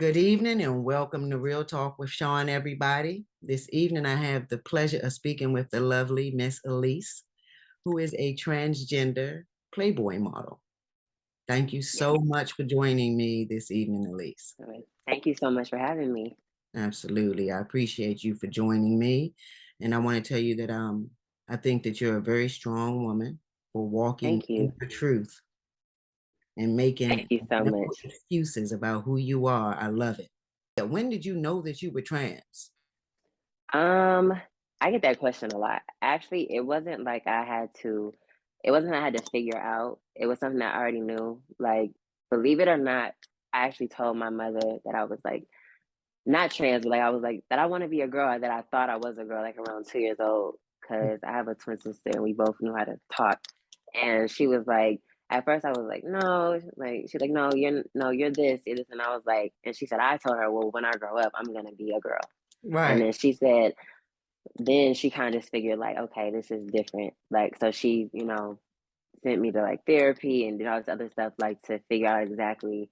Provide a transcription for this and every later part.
Good evening and welcome to Real Talk with Sean, everybody. This evening, I have the pleasure of speaking with the lovely Miss Elise, who is a transgender Playboy model. Thank you Yeah. so much for joining me this evening, Elise. All right. Thank you so much for having me. Absolutely. I appreciate you for joining me. And I want to tell you that I think that you're a very strong woman for walking Thank in you. the truth and making Thank you so no much. excuses about who you are. I love it. When did you know that you were trans? Um, I get that question a lot. Actually, it wasn't I had to figure out. It was something I already knew. Like, believe it or not, I actually told my mother that I was like not trans, but like I was like that I want to be a girl, that I thought I was a girl like around 2 years old, because I have a twin sister and we both knew how to talk. And she was like, at first I was like, no, like she's like, no, you're this, you're this. And I was like, and she said, I told her, well, when I grow up, I'm gonna be a girl. And Right. then she said, then she kind of figured like, okay, this is different. Like, so she, sent me to like therapy and did all this other stuff, like to figure out exactly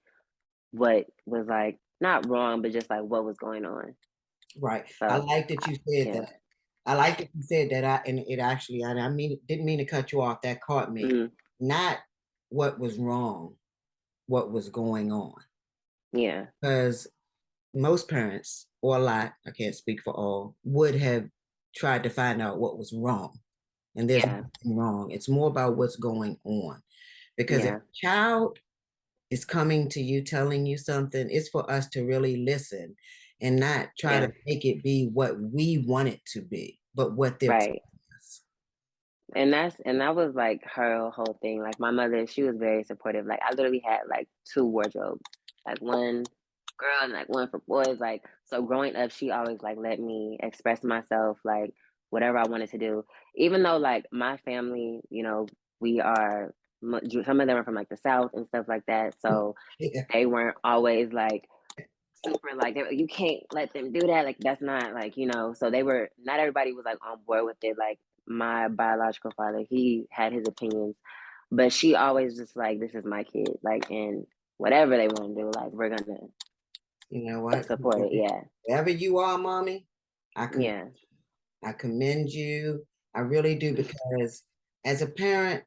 what was like not wrong, but just like what was going on. Right. I So like that you said yeah. that. I like that you said that. And it actually, I mean, didn't mean to cut you off. That caught me. Mm, Not what was wrong, what was going on. yeah. Because most parents, or a lot, I can't speak for all, would have tried to find out what was wrong. And there's Yeah. nothing wrong. It's more about what's going on. Because if Yeah. a child is coming to you telling you something, it's for us to really listen and not try to Yeah. make it be what we want it to be, but what they're Right. telling us. And that was like her whole thing. Like my mother, she was very supportive. Like I literally had like two wardrobes, like one girl and like one for boys. Like so, growing up, she always like let me express myself, like whatever I wanted to do. Even though like my family, we are some of them are from like the South and stuff like that. So Yeah. they weren't always like super like you can't let them do that, like that's not like, so they were not everybody was like on board with it. Like my biological father, he had his opinions, but she always just like, this is my kid, like, and whatever they want to do, like we're gonna You know what? support it. Yeah. Wherever you are, mommy, I commend, Yeah. I commend you. I really do, because as a parent,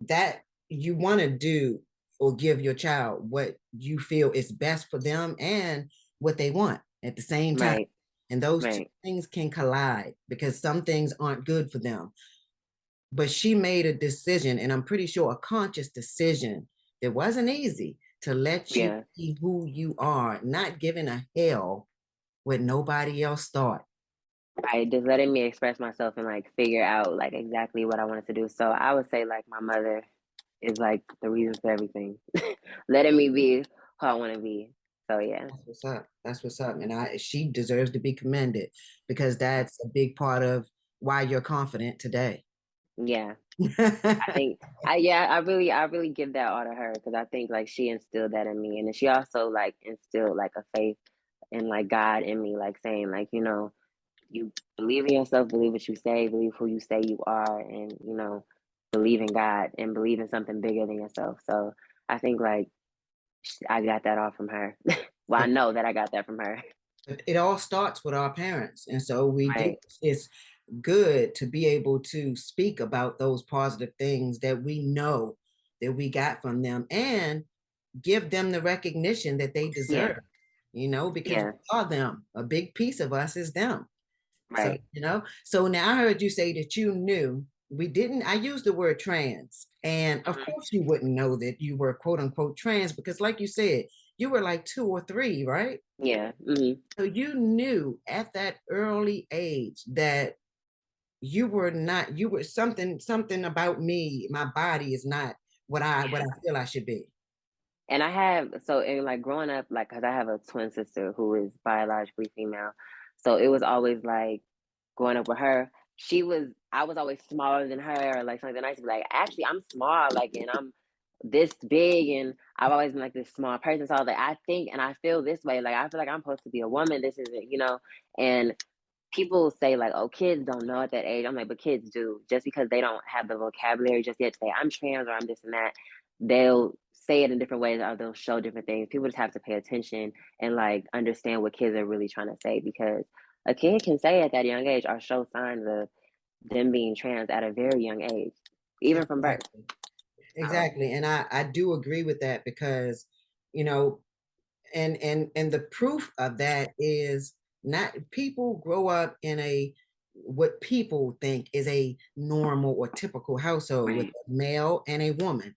that you want to do or give your child what you feel is best for them and what they want at the same time. Right. And those two Right. things can collide because some things aren't good for them. But she made a decision, and I'm pretty sure a conscious decision that wasn't easy, to let you Yeah. be who you are, not giving a hell what nobody else thought. Right, just letting me express myself and like figure out like exactly what I wanted to do. So I would say like my mother is like the reason for everything. Letting me be who I want to be. So yeah. That's what's up. That's what's up. And she deserves to be commended, because that's a big part of why you're confident today. Yeah. I really give that all to her, because I think like she instilled that in me, and then she also like instilled like a faith in like God in me, like saying like, you believe in yourself, believe what you say, believe who you say you are, and believe in God and believe in something bigger than yourself. So I think like I got that all from her. Well, I But know that I got that from her. it all starts with our parents. And so we do. Right. It's good to be able to speak about those positive things that we know that we got from them, and give them the recognition that they Yeah. deserve, because we Yeah. are them. A big piece of us is them. So, Right. so now I heard you say that you knew. I used the word trans. And of Mhm. course, you wouldn't know that you were quote unquote trans, because, like you said, you were like 2 or 3, right? Yeah. Hmm. So you knew at that early age that you were not, you were something about me, my body is not what I Yeah. feel I should be. And I have, so in like growing up, like, cause I have a twin sister who is biologically female. So it was always like growing up with her, I was always smaller than her, or like something. I used to be like, actually, I'm small, like, and I'm this big, and I've always been like this small person. So I was like, I think and I feel this way. Like, I feel like I'm supposed to be a woman. This isn't, and people say like, oh, kids don't know at that age. I'm like, but kids do. Just because they don't have the vocabulary just yet to say I'm trans or I'm this and that, they'll say it in different ways or they'll show different things. People just have to pay attention and like understand what kids are really trying to say because a kid can say at that young age or show signs of them being trans at a very young age, even from birth. Exactly. So Exactly. And I do agree with that because, you know, and the proof of that is not people grow up in a what people think is a normal or typical household with right, a male and a woman.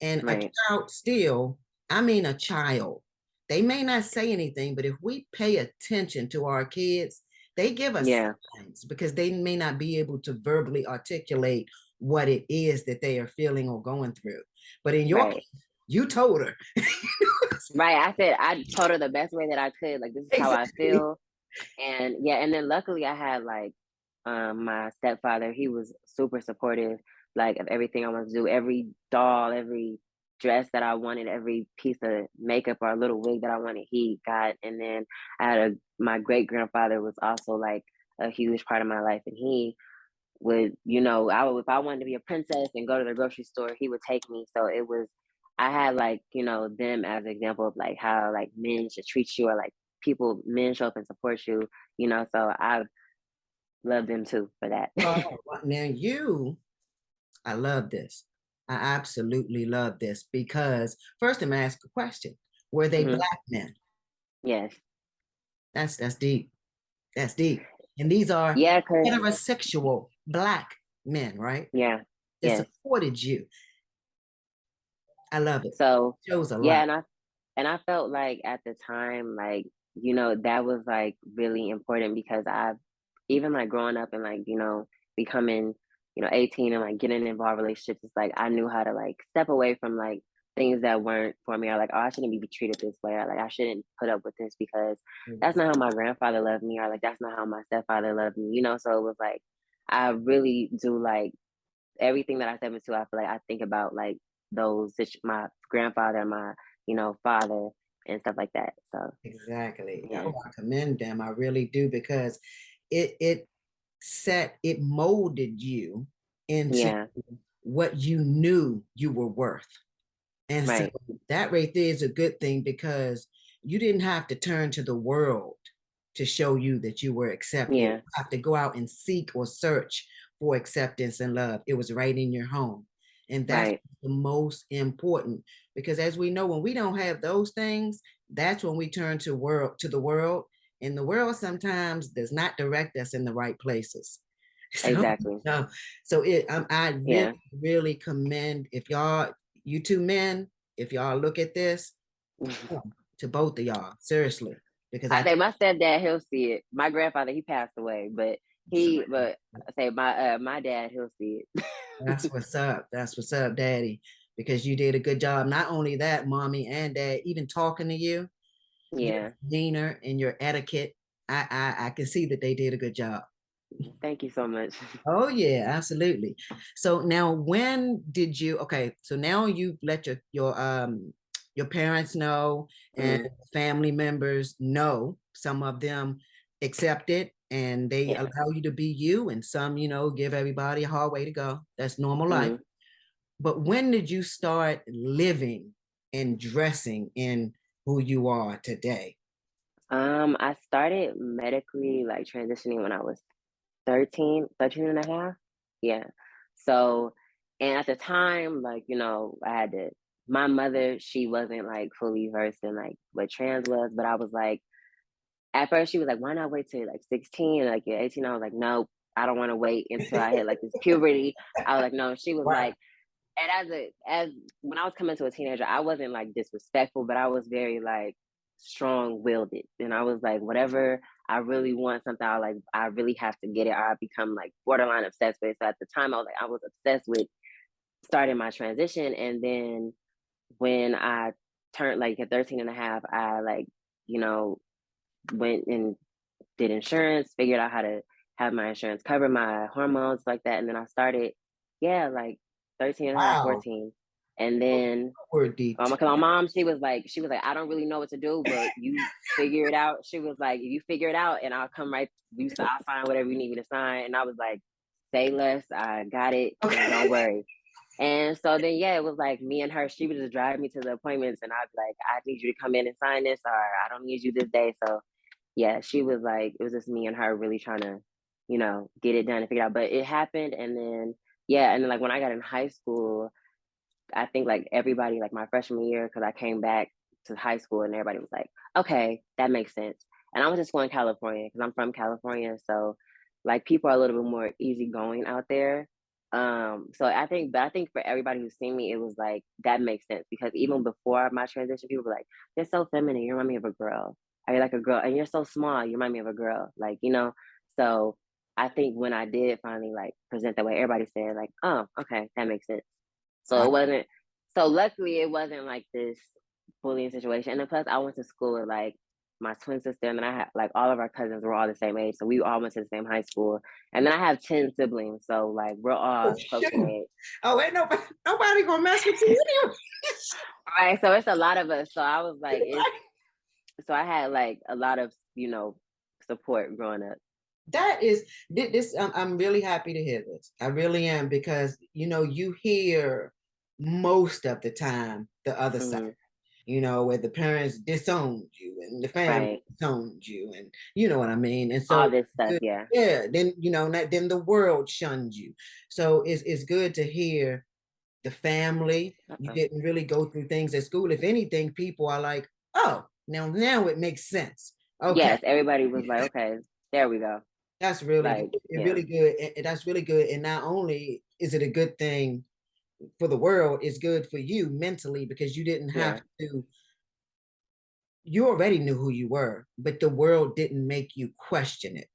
And a right, child still, I mean a child, they may not say anything, but if we pay attention to our kids, they give us yeah, signs because they may not be able to verbally articulate what it is that they are feeling or going through. But in your right. case, you told her. Right. I said I told her the best way that I could, like this is how I Exactly. feel. And yeah, and then luckily I had like my stepfather, he was super supportive, like of everything I wanted to do, every doll, every dress that I wanted, every piece of makeup or little wig that I wanted, he got. And then I had my great grandfather was also like a huge part of my life and he would, I would if I wanted to be a princess and go to the grocery store, he would take me. So it was I had like, them as an example of like how like men should treat you or like men show up and support you, so I love them too for that. Oh, now I love this. I absolutely love this because first I'm gonna ask a question. Were they hmm black men? Yes. That's deep. That's deep. And these are Yeah, cause heterosexual black men, right? yeah, That yes. supported you. I love it. So Shows a yeah, lot. and I felt like at the time, like, that was like really important because I've even like growing up and like, becoming, 18 and like getting involved in relationships, it's like I knew how to like step away from like things that weren't for me or like, oh, I shouldn't be treated this way or like I shouldn't put up with this because that's not how my grandfather loved me or like that's not how my stepfather loved me, so it was like I really do like everything that I step into, I feel like I think about like my grandfather, my, father and stuff like that. So Exactly. yeah. Oh, I commend them. I really do because it molded you into Yeah. what you knew you were worth. And so Right. that right there is a good thing because you didn't have to turn to the world to show you that you were accepted. Yeah. You have to go out and seek or search for acceptance and love. It was right in your home. And that's Right. the most important because as we know, when we don't have those things, that's when we turn to the world. And the world sometimes does not direct us in the right places. So, Exactly. no, I really, Yeah. really commend if y'all, you two men, if y'all look at this, to both of y'all, seriously, because I I think my stepdad, he'll see it. My grandfather, he passed away, but I say my dad, he'll see it. that's what's up. That's what's up, Daddy, because you did a good job. Not only that, Mommy and Dad, even talking to you, your Yeah. demeanor and your etiquette, I can see that they did a good job. Thank you so much. Oh yeah, absolutely. So now when did you okay, so now you've let your parents know and Mhm. family members know, some of them accept it and they Yeah. allow you to be you and some, give everybody a hard way to go. That's normal life. Mhm. But when did you start living and dressing in who you are today? I started medically like transitioning when I was 13 and a half. Yeah. So, and at the time, like, my mother, she wasn't like fully versed in like what trans was, but I was like, at first she was like, why not wait till like 16? Like, you're 18. I was like, nope, I don't want to wait until I hit like this puberty. I was like, no, she was Right. like, and as when I was coming to a teenager, I wasn't like disrespectful, but I was very like strong willed it. And I was like, whatever I really want something, I really have to get it, or I become like borderline obsessed with it. So at the time I was obsessed with starting my transition. And then when I turned like at 13 and a half, I like, you know, went and did insurance, figured out how to have my insurance cover my hormones like that. And then I started, yeah, like 13 and a half, Wow. 14. And then We're deep. my mom, she was like, I don't really know what to do, but you figure it out. She was like, you figure it out and I'll come I'll sign whatever you need me to sign. And I was like, say less, I got it, and Okay. don't worry. And so then, yeah, it was like me and her. She would just drive me to the appointments, and I'd be like, "I need you to come in and sign this, or I don't need you this day." So yeah, she was like, it was just me and her really trying to, get it done and figure it out. But it happened, and then yeah, and then like when I got in high school, I think like everybody, like my freshman year, because I came back to high school and everybody was like, okay, that makes sense. And I was just going California because I'm from California. So like people are a little bit more easygoing out there. But I think for everybody who's seen me, it was like that makes sense because even before my transition, people were like, "You're so feminine, you remind me of a girl. Are you like a girl? And you're so small, you remind me of a girl." Like. So I think when I did finally like present that way, everybody said like, "Oh, okay, that makes sense." So I, it wasn't so luckily it wasn't like this bullying situation. And then plus I went to school with like my twin sister and then I had like all of our cousins were all the same age. So we all went to the same high school. And then I have 10 siblings. So like we're oh all close in shoot. age. Oh, ain't nobody gonna mess with you anyway. Right. So it's a lot of us. So I was like, so I had like a lot of, support growing up. That is this. I'm really happy to hear this. I really am because you hear most of the time the other side. Hmm. Where the parents disowned you and the family Right. disowned you, and you know what I mean. And All so, this stuff. Yeah. yeah, then then the world shunned you. So it's good to hear the family. You Uh-oh. didn't really go through things at school. If anything, people are like, oh, now it makes sense. Okay. Yes. Everybody was like, okay, there we go. That's really good. Like, It's yeah. really good. And that's really good. And not only is it a good thing for the world, it's good for you mentally because you didn't have Yeah. to, you already knew who you were, but the world didn't make you question it,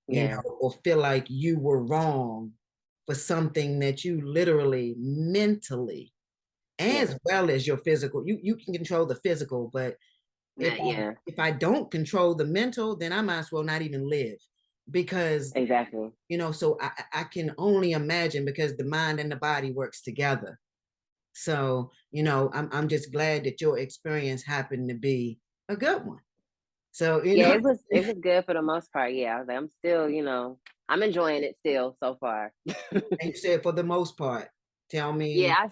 Yeah. or feel like you were wrong for something that you literally mentally, Yeah. as well as your physical, you can control the physical, but if I Yeah. if I don't control the mental, then I might as well not even live because Exactly. so I can only imagine because the mind and the body works together. So, I'm just glad that your experience happened to be a good one. So, Yeah, it was good for the most part. Yeah, I was like, I'm still, I'm enjoying it still so far. and you said for the most part, tell Yeah, me.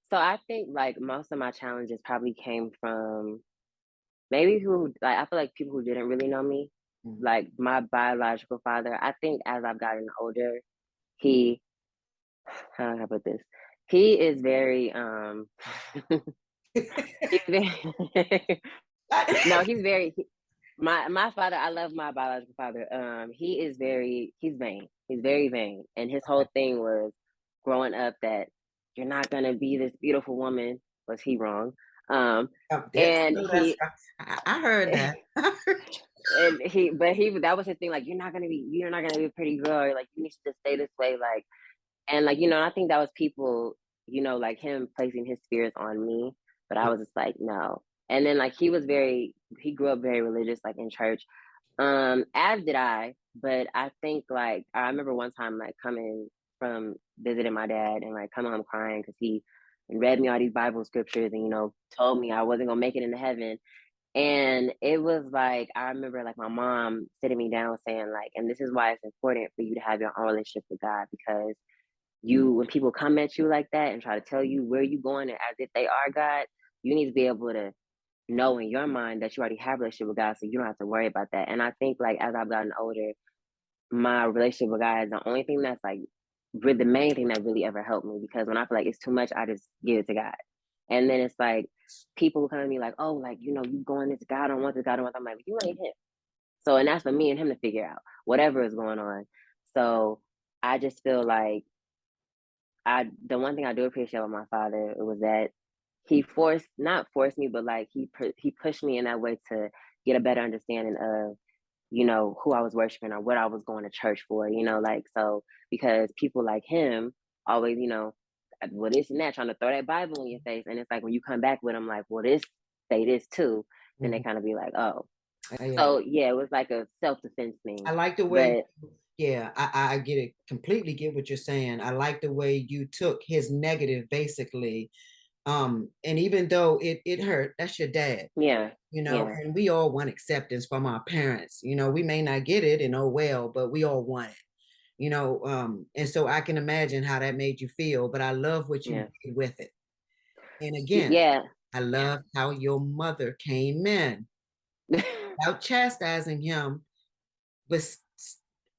so I think like most of my challenges probably came from maybe who like I feel like people who didn't really know me, Mhm. like my biological father. I think as I've gotten older, he how do I put this? He is very he's very no, my father, I love my biological father. He's vain. He's very vain. And his whole thing was growing up that you're not gonna be this beautiful woman. Was he wrong? Um and No, that's he right. I heard that. but he that was his thing, like you're not gonna be a pretty girl, or like you need to just stay this way, like and like, I think that was people, like him placing his spirits on me, but I was just like, no. And then like he grew up very religious, like in church. As did I, but I think like I remember one time like coming from visiting my dad and like coming home crying because he read me all these Bible scriptures and told me I wasn't gonna make it into heaven. And it was like I remember like my mom sitting me down saying like, and this is why it's important for you to have your own relationship with God because when people come at you like that and try to tell you where you going and as if they are God, you need to be able to know in your mind that you already have a relationship with God, so you don't have to worry about that. And I think like as I've gotten older, my relationship with God is the only thing that's like the main thing that really ever helped me because when I feel like it's too much, I just give it to God. And then it's like people come to me like, oh, like you going this God don't want this God don't want. I'm like, you ain't him. So and that's for me and him to figure out whatever is going on. So I just feel like the one thing I do appreciate about my father was that he not forced me, but like he pushed me in that way to get a better understanding of who I was worshiping or what I was going to church for, like so because people like him always well this and that trying to throw that Bible in your face, and it's like when you come back with them like well this say this too, then they Mhm. kind of be like oh Yeah. so yeah it was like a self-defense I thing, like the way, but yeah, I get it, completely get what you're saying. I like the way you took his negative basically. And even though it hurt, that's your dad, yeah yeah and we all want acceptance from our parents. We may not get it and oh well, but we all want it. and so I can imagine how that made you feel, but I love what you Yeah. did with it. And again, Yeah. I Yeah. love how your mother came in without chastising him, but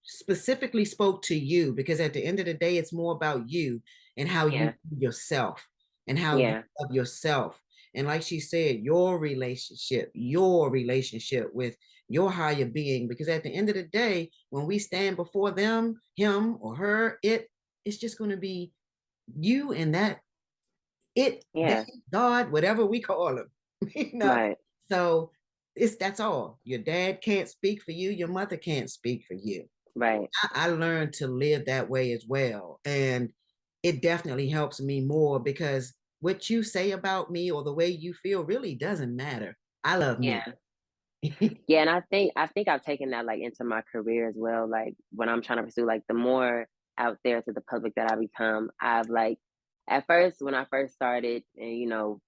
specifically spoke to you, because at the end of the day, it's more about you and how you Yeah. see yourself and how you Yeah. love yourself. And like she said, your relationship with your higher being, because at the end of the day, when we stand before them, him or her, it's just going to be you and that Yeah. God, whatever we call him, you know. Right. So that's all. Your dad can't speak for you. Your mother can't speak for you. Right. I learned to live that way as well, and it definitely helps me more because what you say about me or the way you feel really doesn't matter. I love me. Yeah. Yeah, and I think I've taken that like into my career as well. Like when I'm trying to pursue like the more out there to the public that I become, I've like at first when I first started and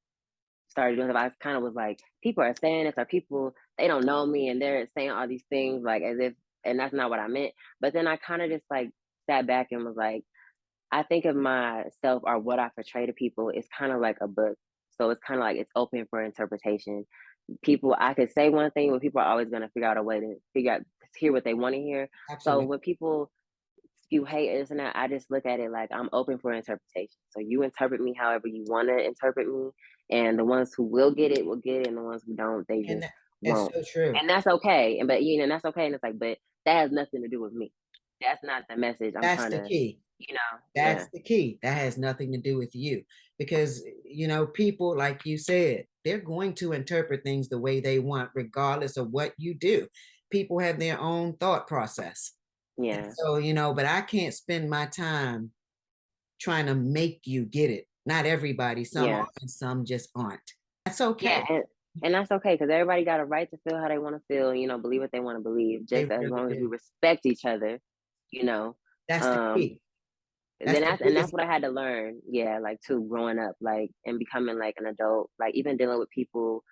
started doing it, I kind of was like, people are saying this or people they don't know me and they're saying all these things like as if and that's not what I meant. But then I kind of just like sat back and was like, I think of myself or what I portray to people is kind of like a book. So it's kind of like it's open for interpretation. People I could say one thing, but people are always gonna figure out a way to figure out hear what they want to hear. So Absolutely. when people spew hate and this and that, I just look at it like I'm open for interpretation. So you interpret me however you want to interpret me, and the ones who will get it, and the ones who don't, they And just that's won't. so true. And that's okay. And but and that's okay. And it's like, but that has nothing to do with me. That's not the message I'm That's trying the to, key. yeah, That's the key. That has nothing to do with you because, people, like you said, they're going to interpret things the way they want, regardless of what you do. People have their own thought process. And yeah, so, but I can't spend my time trying to make you get it. Not everybody, some are yeah. and some just aren't. That's Yeah, okay. and that's okay because everybody got a right to feel how they want to feel, believe what they want to believe, They just as really long as we do. respect each other, you know. That's the Um, key. That's then the that's biggest. what I had to learn, yeah, like too growing up, like and becoming like an adult, like even dealing with people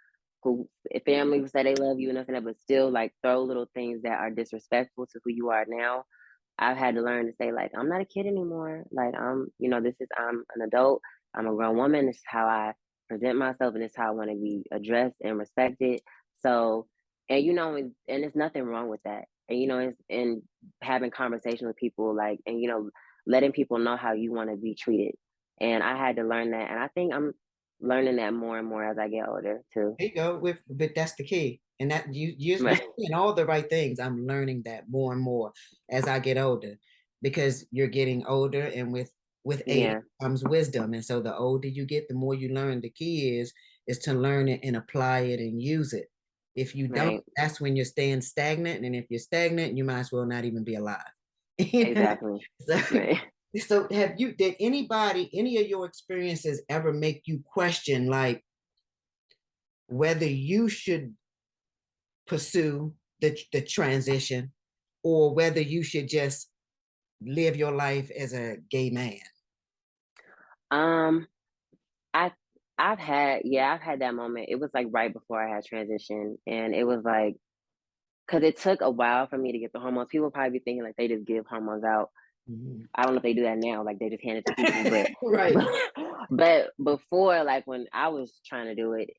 who family who say they love you and nothing, but still like throw little things that are disrespectful to who you are now. I've had to learn to say like I'm not a kid anymore. Like I'm an adult. I'm a grown woman. This is how I present myself, and this is how I want to be addressed and respected. So, and there's nothing wrong with that. And it's and having conversation with people like and letting people know how you want to be treated. And I had to learn that, and I think I'm learning that more and more as I get older too. There you go. But that's the key. And that you're Right? saying all the right things. I'm learning that more and more as I get older, because you're getting older, and with age Yeah. comes wisdom. And so the older you get, the more you learn. The key is to learn it and apply it and use it. If you don't, Right. that's when you're staying stagnant. And if you're stagnant, you might as well not even be alive. You know? Exactly. So, Right. so did any of your experiences ever make you question like whether you should pursue the transition or whether you should just live your life as a gay man? Um. I I've had that moment. It was like right before I had transition, and it was like because it took a while for me to get the hormones. People probably be thinking like they just give hormones out. Mhm. I don't know if they do that now, like they just hand it to people, but Right. but, but before, like when I was trying to do it,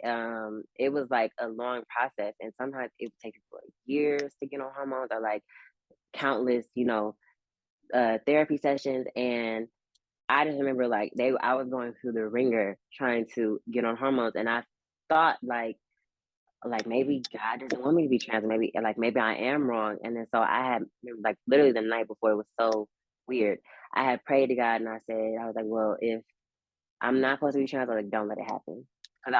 it was like a long process, and sometimes it would take people like years to get on hormones, or like countless, therapy sessions, and I just remember like I was going through the ringer trying to get on hormones, and I thought like maybe God doesn't want me to be trans, maybe I am wrong, and then so I had like literally the night before it was so weird. I had prayed to God and I was like, well, if I'm not supposed to be trans, I was like, don't let it happen, because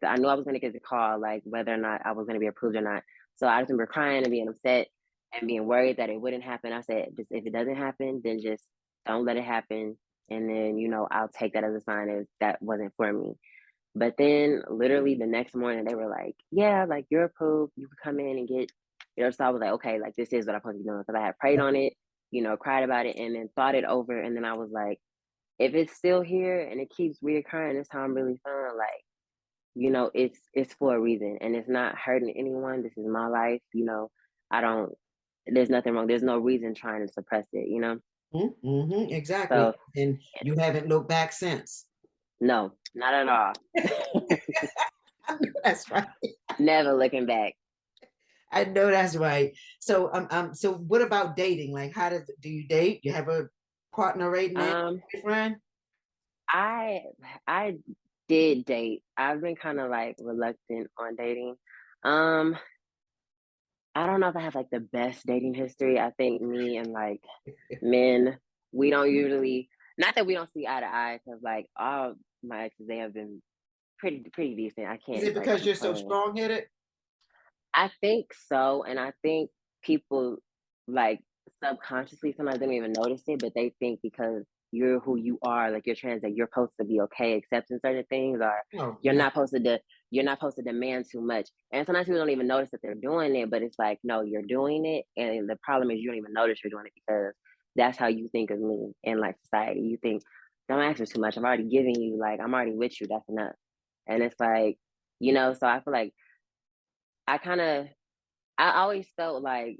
I knew I was gonna get the call like whether or not I was gonna be approved or not. So I just remember crying and being upset and being worried that it wouldn't happen. I said, just if it doesn't happen, then just don't let it happen. And then, I'll take that as a sign if that wasn't for me. But then literally the next morning they were like, yeah, like you're approved. You can come in and get, so I was like, okay, like this is what I'm supposed to be doing. Because I had prayed on it, cried about it and then thought it over. And then I was like, if it's still here and it keeps reoccurring, this how I'm really feeling. Like, it's for a reason and it's not hurting anyone. This is my life. I don't there's nothing wrong. There's no reason trying to suppress it, you know? Mm-hmm, exactly. So And you haven't looked back since. no, not at all. That's right. Never looking back. I know that's right. So so what about dating? Like how do you date? You have a partner right now, Um, boyfriend? I I did date. I've been kind of like reluctant on dating. Um, I don't know if I have like the best dating history. I think me and like men, we don't usually, not that we don't see eye to eye, because like all my exes, they have been pretty decent. I Is can't it like because you're so complain. strong-headed? I think so, and I think people, like, subconsciously, sometimes they don't even notice it, but they think because you're who you are, like, you're trans, that you're supposed to be okay accepting certain things, or No, you're no. not supposed to de you're not supposed to demand too much, and sometimes people don't even notice that they're doing it, but it's like, no, you're doing it, and the problem is you don't even notice you're doing it because that's how you think of me in, like, society. You think, "Don't ask for too much. I'm already giving you, like, I'm already with you. That's enough." And it's like, so I feel like I kinda I always felt like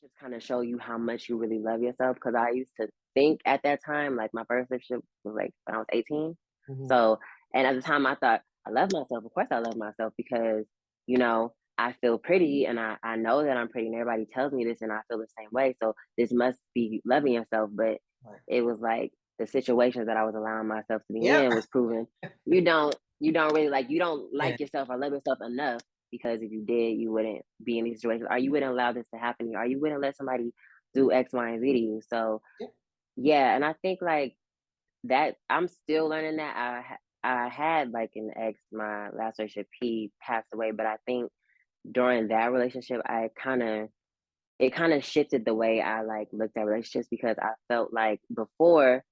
just kind of show you how much you really love yourself, because I used to think at that time, like my first relationship was like when I was 18. Mhm. So, and at the time I thought, I love myself. Of course I love myself because, I feel pretty, and I know that I'm pretty, and everybody tells me this and I feel the same way. So this must be loving yourself. But Right. it was like the situations that I was allowing myself to be Yep. in was proving you don't really like, you don't Yeah. like yourself or love yourself enough, because if you did, you wouldn't be in these situations, or you wouldn't allow this to happen to you, or you wouldn't let somebody do X, Y, and Z to you. So Yep. yeah, and I think like that I'm still learning that. I had like an ex, my last relationship, he passed away, but I think during that relationship, it kind of shifted the way I like looked at relationships, because I felt like before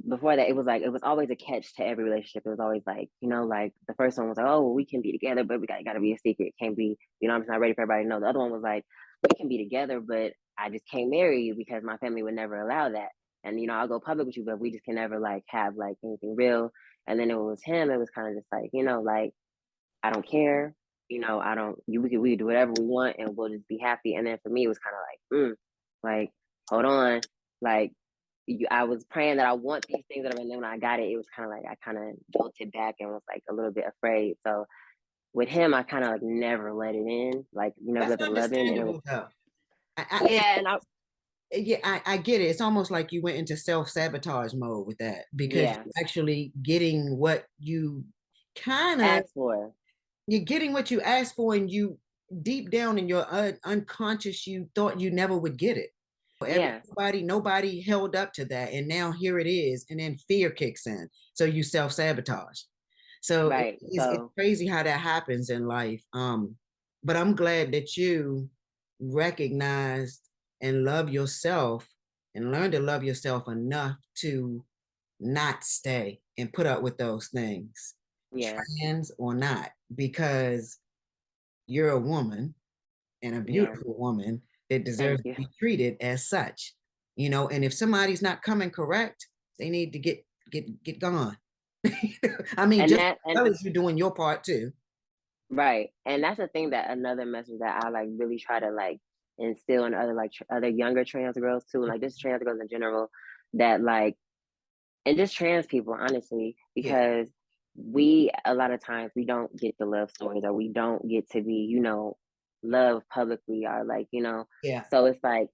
that, it was like it was always a catch to every relationship. It was always like, like the first one was like, oh, well, we can be together, but we gotta be a secret. It can't be, I'm just not ready for everybody to know. The other one was like, we can be together, but I just can't marry you because my family would never allow that. And I'll go public with you, but we just can never like have like anything real. And then it was him. It was kind of just like, like I don't care. I don't. We can do whatever we want, and we'll just be happy. And then for me, it was kind of like, like hold on, like I was praying that I want these things that are, and then when I got it, it was kind of like I kind of jolted back and was like a little bit afraid. So with him, I kind of like never let it in, like never That's let the love in, and it was, understandable though. yeah, and I Yeah, I get it. It's almost like you went into self-sabotage mode with that because yeah you're actually getting what you kind of asked for, you're getting what you asked for, and you deep down in your unconscious, you thought you never would get it. yeah, Nobody held up to that, and now here it is, and then fear kicks in, so you self-sabotage. So right. it's So crazy how that happens in life. But I'm glad that you recognized and love yourself and learn to love yourself enough to not stay and put up with those things, yeah, trans or not, because you're a woman and a yeah. beautiful woman that deserves Thank to you. be treated as such. And if somebody's not coming correct, they need to get gone. I mean, And just that as and well as you're doing your part too. right, and that's the thing, that another message that I, like, really try to, like, instill in other, like, other younger trans girls too, like, just trans girls in general, that, like, and just trans people, honestly, Yeah, because we a lot of times, we don't get the love stories, or we don't get to be, loved publicly, or, like, yeah, so it's like,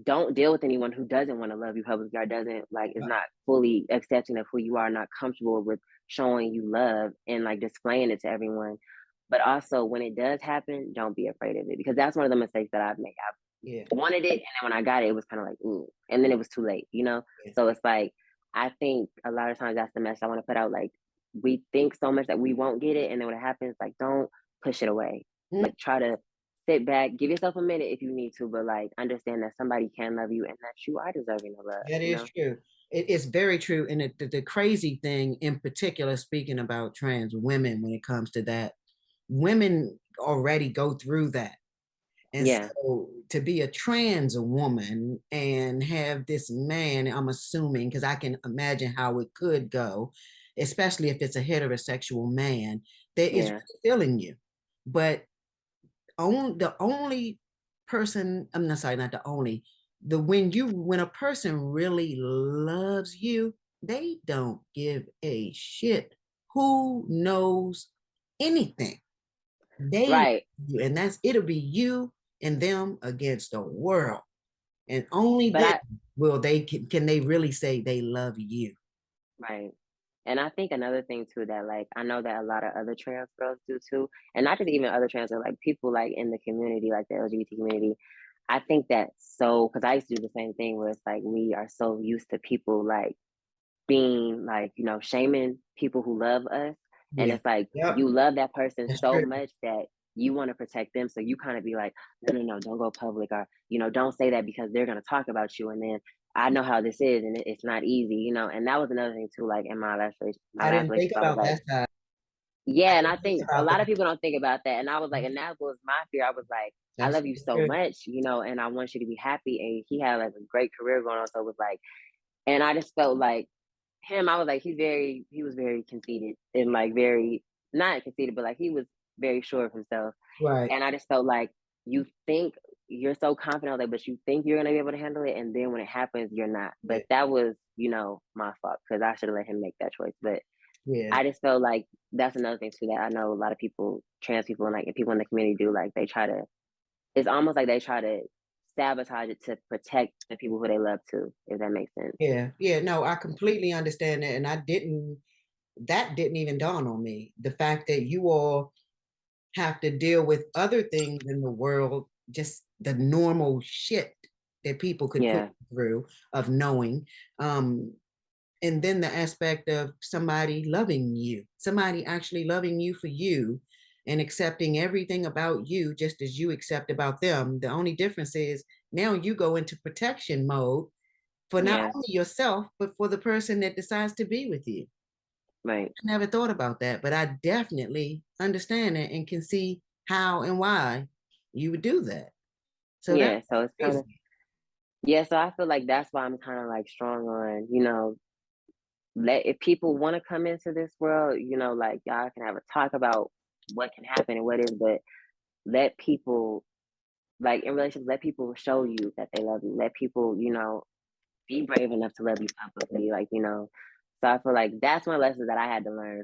don't deal with anyone who doesn't want to love you publicly, or doesn't like is right. not fully accepting of who you are, not comfortable with showing you love and like displaying it to everyone. But also when it does happen, don't be afraid of it, because that's one of the mistakes that I've made. Yeah, I wanted it, and then when I got it, it was kind of like, ooh, and then it was too late. yeah. So it's like, I think a lot of times that's the message I want to put out. Like, we think so much that we won't get it, and then when it happens, like, don't push it away. Mm, Like, try to sit back, give yourself a minute if you need to, but like understand that somebody can love you and that you are deserving of love, that you is know? true. It's very true. And the crazy thing, in particular, speaking about trans women, when it comes to that, women already go through that. And Yeah, so to be a trans woman and have this man, I'm assuming, because I can imagine how it could go, especially if it's a heterosexual man that is yeah, feeling you. But the only person, I'm not sorry, not the only, when a person really loves you, they don't give a shit who knows anything. They love Right. you, and it'll be you and them against the world. And only But then I will can they really say they love you. right. And I think another thing too that like I know that a lot of other trans girls do too, and not just even other trans girls, like people like in the community, like the LGBT community. I think that so because I used to do the same thing where it's like we are so used to people like being like, shaming people who love us. And Yeah. it's like Yep. you love that person That's so true. much that you want to protect them. So you kind of be like, no, no, no, don't go public or, don't say that because they're going to talk about you. And then I know how this is and it's not easy. And that was another thing too, like in my I last didn't think relationship, I was about like, that side. I yeah. And I didn't think think a about lot that. of people don't think about that. And I was like, and that was my fear. I was like, I That's love you so so true. much, and I want you to be happy. And he had like a great career going on. So it was like, and I just felt like him, I was like, he was very conceited and like very not conceited, but like he was very sure of himself. Right. And I just felt like you think you're so confident, like, but you think you're gonna be able to handle it, and then when it happens, you're not. Yeah. But that was, my fault because I should have let him make that choice. But Yeah. I just felt like that's another thing too that I know a lot of people, trans people, and like people in the community do. Like they try to, it's almost like they try to sabotage it to protect the people who they love too, if that makes sense. Yeah. Yeah. No, I completely understand that. And that didn't even dawn on me. The fact that you all have to deal with other things in the world, just the normal shit that people could put Yeah, through of knowing. Um, and then the aspect of somebody loving you, somebody actually loving you for you and accepting everything about you just as you accept about them. The only difference is now you go into protection mode for not yeah, only yourself, but for the person that decides to be with you. right. I never thought about that, but I definitely understand it and can see how and why you would do that. So that's Yeah, so it's kind of crazy. yeah, so I feel like that's why I'm kind of like strong on, let if people want to come into this world, like y'all can have a talk about what can happen and what is, but let people like in relationships, let people show you that they love you. Let people, be brave enough to love you publicly, like, So I feel like that's one lesson that I had to learn,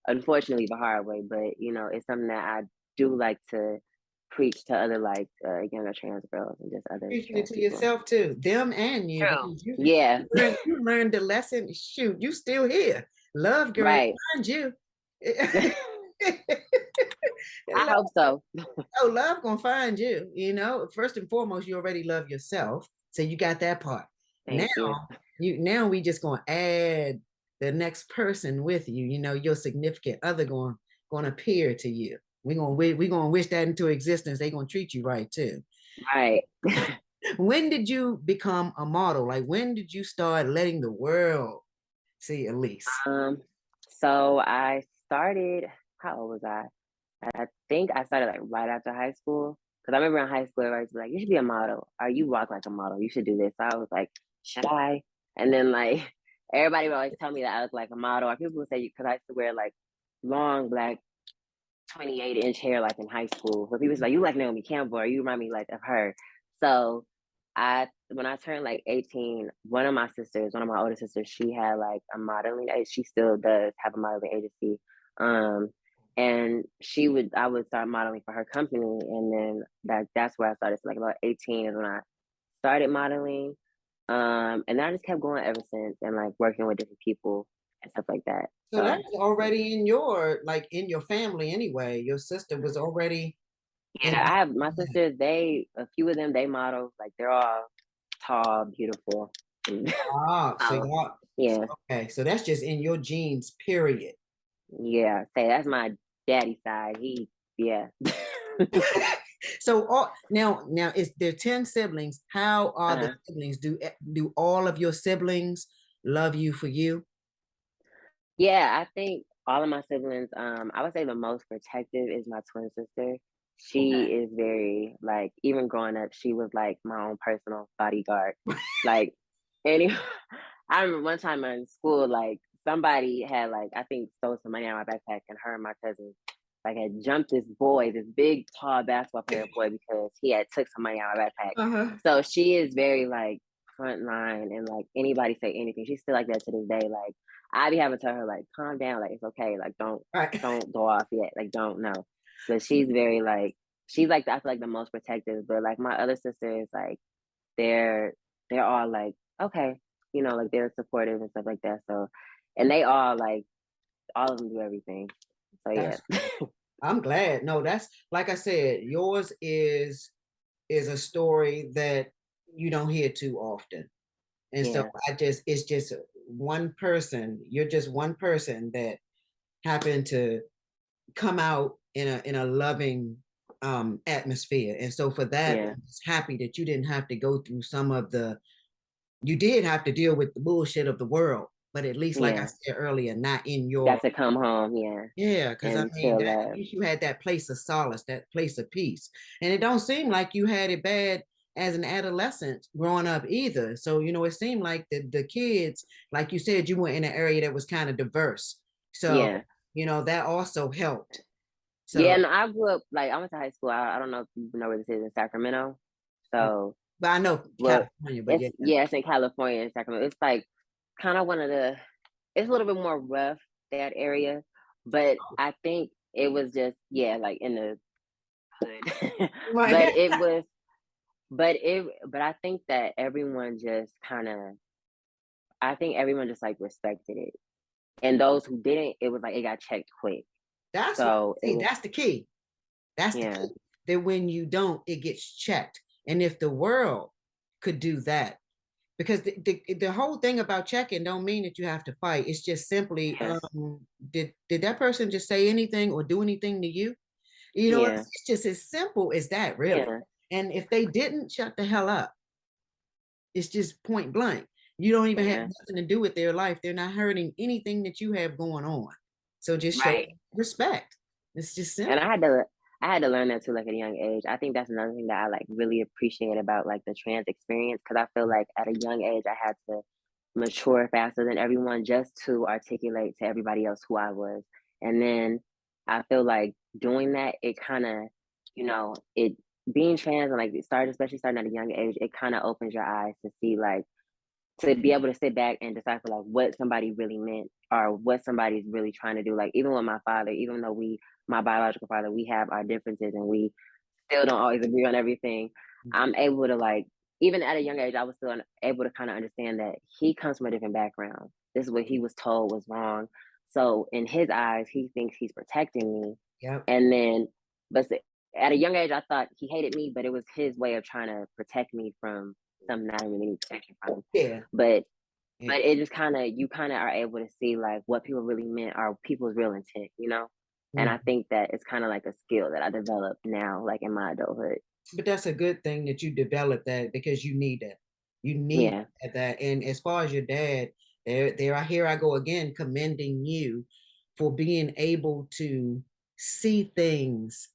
unfortunately the hard way, but it's something that I do like to preach to other like younger trans girls and just other Preaching it trans to people. yourself too, them and you, True. because Yeah, you learned the lesson. Shoot, you still here. Love girl right. find you. I love, hope so. oh, love gonna find you. First and foremost, you already love yourself, so you got that part. Now Thank you. now we just gonna add the next person with you. Your significant other going to appear to you. We gonna wish that into existence. They gonna treat you right too. Right. When did you become a model? Like when did you start letting the world see Elise? Um, so I started, how old was I? I think I started like right after high school. Cause I remember in high school, everybody was like, you should be a model or you walk like a model. You should do this. So I was like, should I? And then like everybody would always tell me that I look like a model. Or people would say, cause I used to wear like long black 28-inch hair like in high school. So people was like, you like Naomi Campbell or you remind me like of her. So when I turned like 18, one of my older sisters, she had like a modeling, she still does have a modeling agency. Um, and I would start modeling for her company. And then that's where I started. So like about 18 is when I started modeling. And then I just kept going ever since and like working with different people and stuff like that. So that's So already in your family anyway. Your sister was already in. yeah, I have my sisters, a few of them, they model, like they're all tall, beautiful. So So yeah, okay. So that's just in your genes, period. yeah. Say that's my daddy side. Yeah. So now is there 10 siblings? How are the uh siblings? Do all of your siblings love you for you? Yeah, I think all of my siblings, I would say the most protective is my twin sister. She Okay. is very like even growing up, she was like my own personal bodyguard. Like any I remember one time in school, like somebody had like I think stole some money out of my backpack and her and my cousin like had jumped this boy, this big tall basketball player boy, because he had took some money out of my backpack. Uh-huh. So she is very like front line, and like anybody say anything, she's still like that to this day. Like I be having to tell her like calm down, like it's okay, like Right. don't go off yet, like don't know. But she's very like she's like I feel like the most protective. But like my other sisters, like they're they're all like okay, like they're supportive and stuff like that. So and they all like all of them do everything. So yeah. That's good. I'm glad. No, that's like I said, yours is a story that you don't hear too often. And so Yeah. it's just one person, you're just one person that happened to come out in a loving atmosphere. And so for that, Yeah. I'm just happy that you didn't have to go through some of the you did have to deal with the bullshit of the world, but at least like I Yeah. said earlier, not in your Got to come home, yeah, yeah, because I and mean feel that at that. least you had that place of solace, that place of peace. And it don't seem like you had it bad as an adolescent growing up either. So, it seemed like the kids, like you said, you went in an area that was kind of diverse. So, Yeah. that also helped. Yeah, So, and I grew up like I went to high school. I don't know if you know where this is in Sacramento. So but I know well California, but it's yeah. yeah, it's in California in Sacramento. It's like kind of one of the it's a little bit more rough, that area. But I think it was just yeah, like in the hood. but Right. it was but I think that everyone just I think everyone just like respected it. And those who didn't, it was like it got checked quick. That's what So it see, was that's the key. That's the yeah, key. That when you don't, it gets checked. And if the world could do that, because the whole thing about checking don't mean that you have to fight. It's just simply, yeah, did that person just say anything or do anything to you? yeah, It's just as simple as that, really. yeah, And if they didn't, shut the hell up. It's just point blank. You don't even have yeah. nothing to do with their life. They're not hurting anything that you have going on. So just show Right. respect. It's just And simple. I had to learn that too, like at a young age. I think that's another thing that I like really appreciate about like the trans experience, because I feel like at a young age I had to mature faster than everyone just to articulate to everybody else who I was. And then I feel like doing that, it kind of, it being trans and like especially starting at a young age, it kind of opens your eyes to see like to be able to sit back and decipher like what somebody really meant or what somebody's really trying to do. Like even with my father, even though my biological father, we have our differences and we still don't always agree on everything. I'm able to like, even at a young age, I was still able to kind of understand that he comes from a different background. This is what he was told was wrong. So in his eyes, he thinks he's protecting me. Yep. And then, but at a young age, I thought he hated me, but it was his way of trying to protect me from something I didn't really need protection from. Yeah. But Yeah. but it just you kind of are able to see like what people really meant or people's real intent. And I Mm. think that it's kind of like a skill that I developed now, like in my adulthood. But that's a good thing that you developed that because you need that. You need Yeah, that. And as far as your dad, here I go again, commending you for being able to see things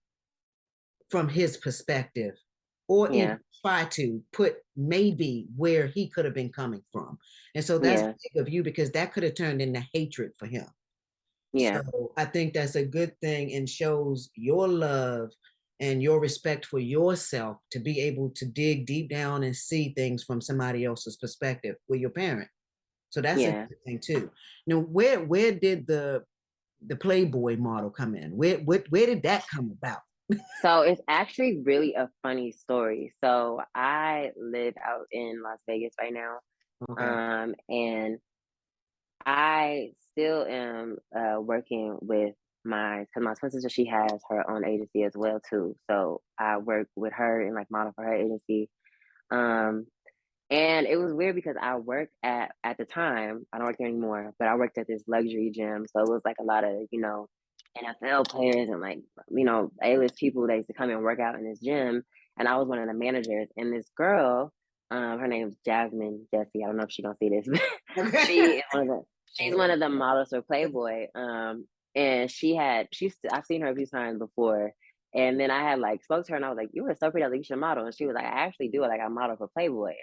from his perspective or even yeah, try to put maybe where he could have been coming from. And so that's yeah, big of you because that could have turned into hatred for him. yeah, So I think that's a good thing and shows your love and your respect for yourself to be able to dig deep down and see things from somebody else's perspective with your parent. So that's a yeah. good thing too. Now, where did the Playboy model come in? Where did that come about? So it's actually really a funny story. So I live out in Las Vegas right now, Okay. and I still am working with because my twin sister, she has her own agency as well too. So I work with her and like model for her agency. Um, and it was weird because I worked at the time, I don't work there anymore, but I worked at this luxury gym. So it was like a lot of, NFL players and like, A-list people that used to come and work out in this gym. And I was one of the managers. And this girl, her name's Jasmine Jesse. I don't know if she gonna see this, but she is one of the she's one of the models for Playboy. And I've seen her a few times before. And then I had like spoke to her and I was like, "You were so pretty, like you should model." And she was like, "I actually do it. Like I model for Playboy."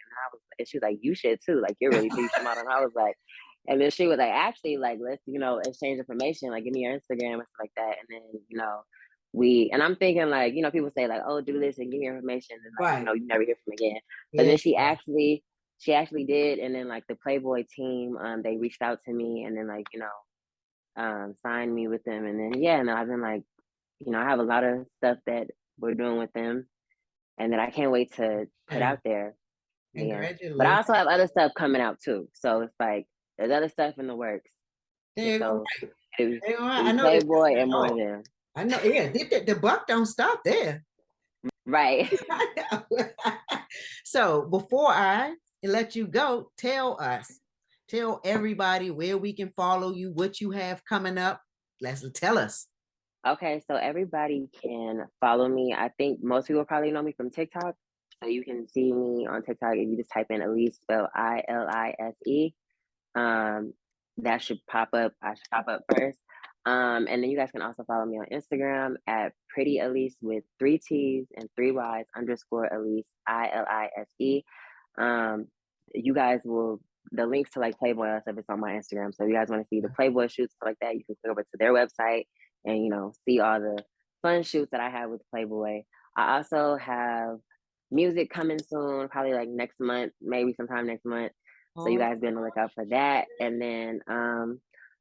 And she was like, "You should too. Like you're really pretty, you should model." And I was like, And then she was like, actually, like, let's, exchange information, like, give me your Instagram and stuff like that. And then, and I'm thinking like, people say like, oh, do this and give me your information. And like, Right. you never hear from again. But Yeah. then she actually did. And then like the Playboy team, they reached out to me and then like, signed me with them. And then, yeah, no, I've been like, I have a lot of stuff that we're doing with them and that I can't wait to put And out there. Yeah. But I congratulations. also have other stuff coming out too. So it's like there's other stuff in the works. And They're all so right. it They're all it right. I was know it's Playboy and more oh, than I know, yeah, the buck don't stop there. right. I know. So before I let you go, tell everybody where we can follow you, what you have coming up. Let's tell us. Okay, so everybody can follow me. I think most people probably know me from TikTok. So you can see me on TikTok if you just type in Elise, spell Ilise. Um, that should pop up. I should pop up first. And then you guys can also follow me on Instagram at Pretty Elise with 3 T's and 3 Y's underscore Elise, Ilise. Um, you guys will the links to like Playboy and stuff is on my Instagram. So if you guys want to see the Playboy shoots stuff like that, you can click over to their website and see all the fun shoots that I have with Playboy. I also have music coming soon, probably like next month, maybe sometime next month. So you Oh, guys be on the lookout for that. And then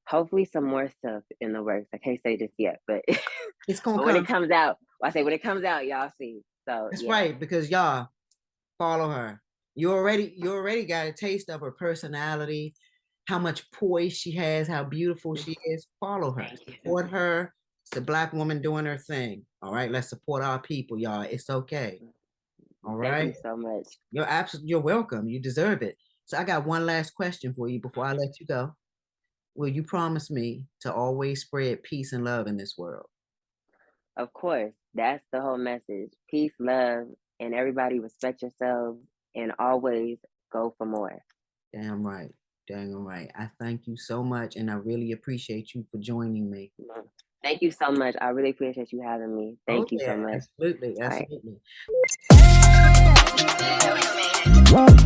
hopefully some more stuff in the works. I can't say just yet, but it's gonna but when it come. comes out, I say when it comes out, y'all see. So That's yeah. right, because y'all follow her. You already got a taste of her personality, how much poise she has, how beautiful she is. Follow her, Thank you. support her. It's a black woman doing her thing. All right, let's support our people, y'all. It's okay. All Thank right. you so much. You're welcome. You deserve it. So I got one last question for you before I let you go. Will you promise me to always spread peace and love in this world? Of course, that's the whole message. Peace, love, and everybody respect yourselves and always go for more. Damn right. Damn right. I thank you so much, and I really appreciate you for joining me. Mhm. Thank you so much. I really appreciate you having me. Oh Thank you so yeah, much. absolutely, All right. absolutely.